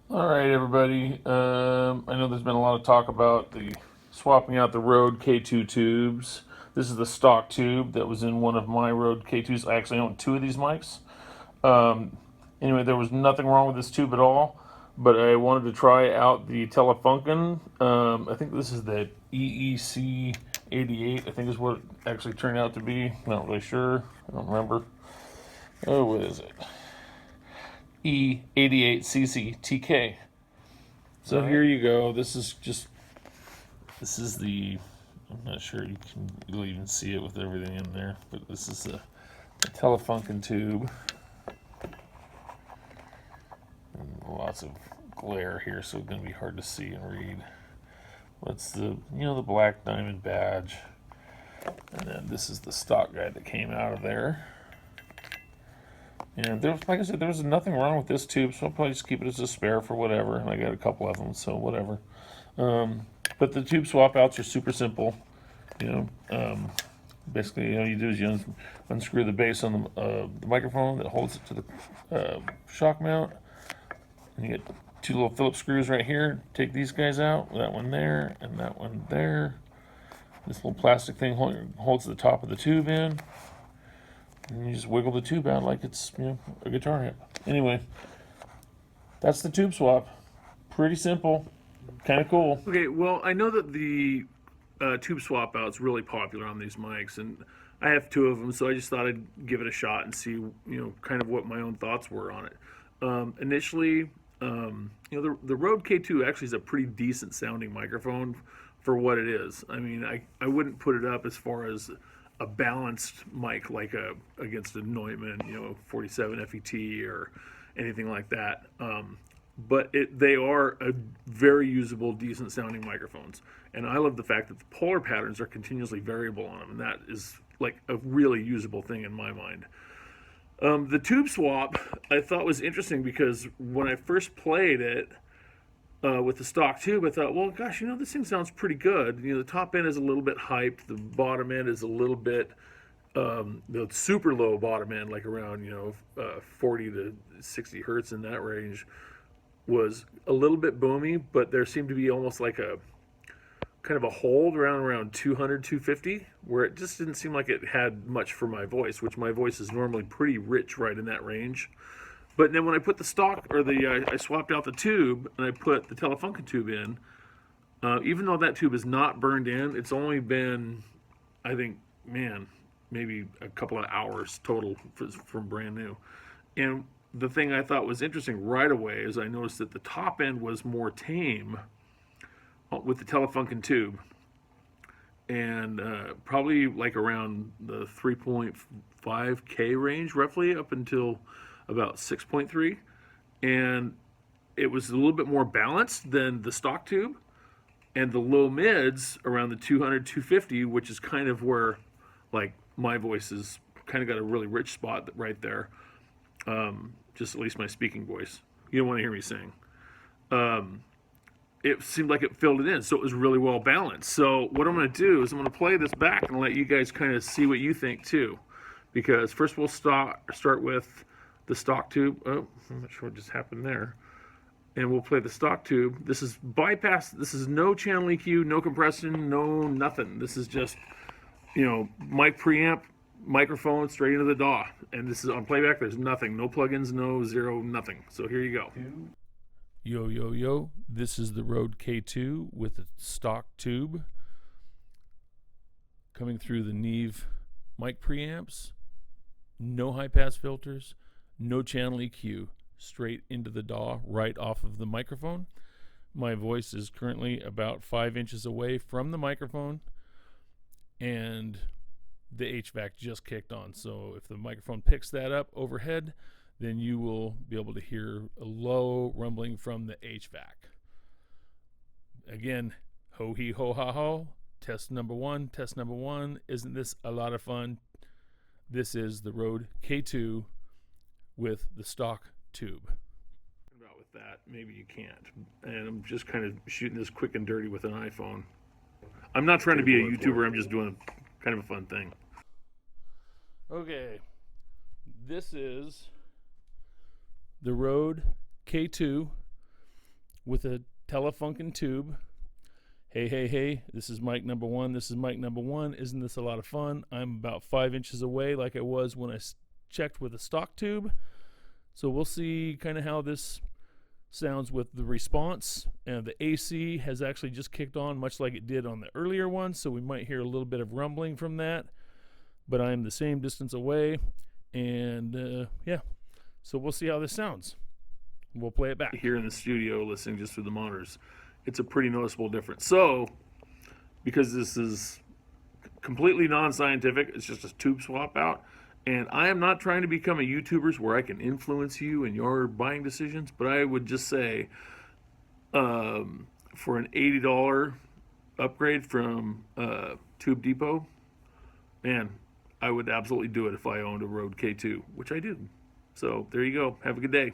All right, everybody. I know there's been a lot of talk about the swapping out the Rode K2 tubes. This is the stock tube that was in one of my Rode K2s. I actually own two of these mics. Anyway, there was nothing wrong with this tube at all, but I wanted to try out the Telefunken. I think this is the EEC88, I think is what it actually turned out to be. Not really sure. I don't remember. Oh, what is it? E88CC-TK. So here you go. This is the, I'm not sure you'll even see it with everything in there, but this is the Telefunken tube. And lots of glare here, so it's going to be hard to see and read. What's the black diamond badge. And then this is the stock guide that came out of there. And like I said, there was nothing wrong with this tube, so I'll probably just keep it as a spare for whatever. And I got a couple of them, so whatever. But the tube swap outs are super simple. Basically, you do is you unscrew the base on the microphone that holds it to the shock mount. And you get two little Phillips screws right here. Take these guys out. That one there and that one there. This little plastic thing holds the top of the tube in. And you just wiggle the tube out like it's a guitar amp. Anyway, that's the tube swap. Pretty simple. Kind of cool. Okay, well, I know that the tube swap out's really popular on these mics, and I have two of them, so I just thought I'd give it a shot and see, kind of what my own thoughts were on it. Initially, the Rode K2 actually is a pretty decent sounding microphone for what it is. I mean, I wouldn't put it up as far as a balanced mic like against a Neumann, 47 FET or anything like that. But they are a very usable, decent sounding microphones. And I love the fact that the polar patterns are continuously variable on them, and that is like a really usable thing in my mind. The tube swap I thought was interesting because when I first played it with the stock tube, I thought, well, gosh, this thing sounds pretty good. The top end is a little bit hyped, the bottom end is a little bit the super low bottom end, like around 40 to 60 hertz in that range, was a little bit boomy, but there seemed to be almost like a kind of a hold around 200, 250, where it just didn't seem like it had much for my voice, which my voice is normally pretty rich right in that range. But then when I put the stock, or I swapped out the tube and I put the Telefunken tube in, even though that tube is not burned in, it's only been, I think, maybe a couple of hours total from brand new. And the thing I thought was interesting right away is I noticed that the top end was more tame with the Telefunken tube, and probably like around the 3.5K range, roughly up until about 6.3, and it was a little bit more balanced than the stock tube, and the low mids around the 200, 250, which is kind of where like my voice is kind of got a really rich spot right there. Just at least my speaking voice. You don't want to hear me sing. It seemed like it filled it in, so it was really well balanced. So what I'm going to do is I'm going to play this back and let you guys kind of see what you think too. Because first we'll start with the stock tube. Oh, I'm not sure what just happened there. And we'll play the stock tube. This is bypass. This is no channel EQ, no compression, no nothing. This is just, mic preamp, microphone straight into the DAW. And this is on playback. There's nothing. No plugins, no zero, nothing. So here you go. Yo, yo, yo. This is the Rode K2 with a stock tube coming through the Neve mic preamps. No high pass filters, no channel EQ. Straight into the DAW right off of the microphone. My voice is currently about 5 inches away from the microphone, and the HVAC just kicked on. So if the microphone picks that up overhead, then you will be able to hear a low rumbling from the HVAC. Again, ho hee ho ha ho. Test number one. Isn't this a lot of fun? This is the Rode K2 with the stock tube. About with that, maybe you can't. And I'm just kind of shooting this quick and dirty with an iPhone. I'm not trying to be a YouTuber. I'm just doing kind of a fun thing. Okay, this is the Rode K2 with a Telefunken tube. Hey, hey, hey, this is mic number one. This is mic number one. Isn't this a lot of fun? I'm about 5 inches away like I was when I checked with a stock tube. So we'll see kind of how this sounds with the response. And the AC has actually just kicked on, much like it did on the earlier one. So we might hear a little bit of rumbling from that. But I am the same distance away. And yeah, so we'll see how this sounds. We'll play it back. Here in the studio, listening just through the monitors, it's a pretty noticeable difference. So, because this is completely non-scientific, it's just a tube swap out, and I am not trying to become a YouTuber where I can influence you in your buying decisions, but I would just say, for an $80 upgrade from Tube Depot, man, I would absolutely do it if I owned a Rode K2, which I do. So there you go. Have a good day.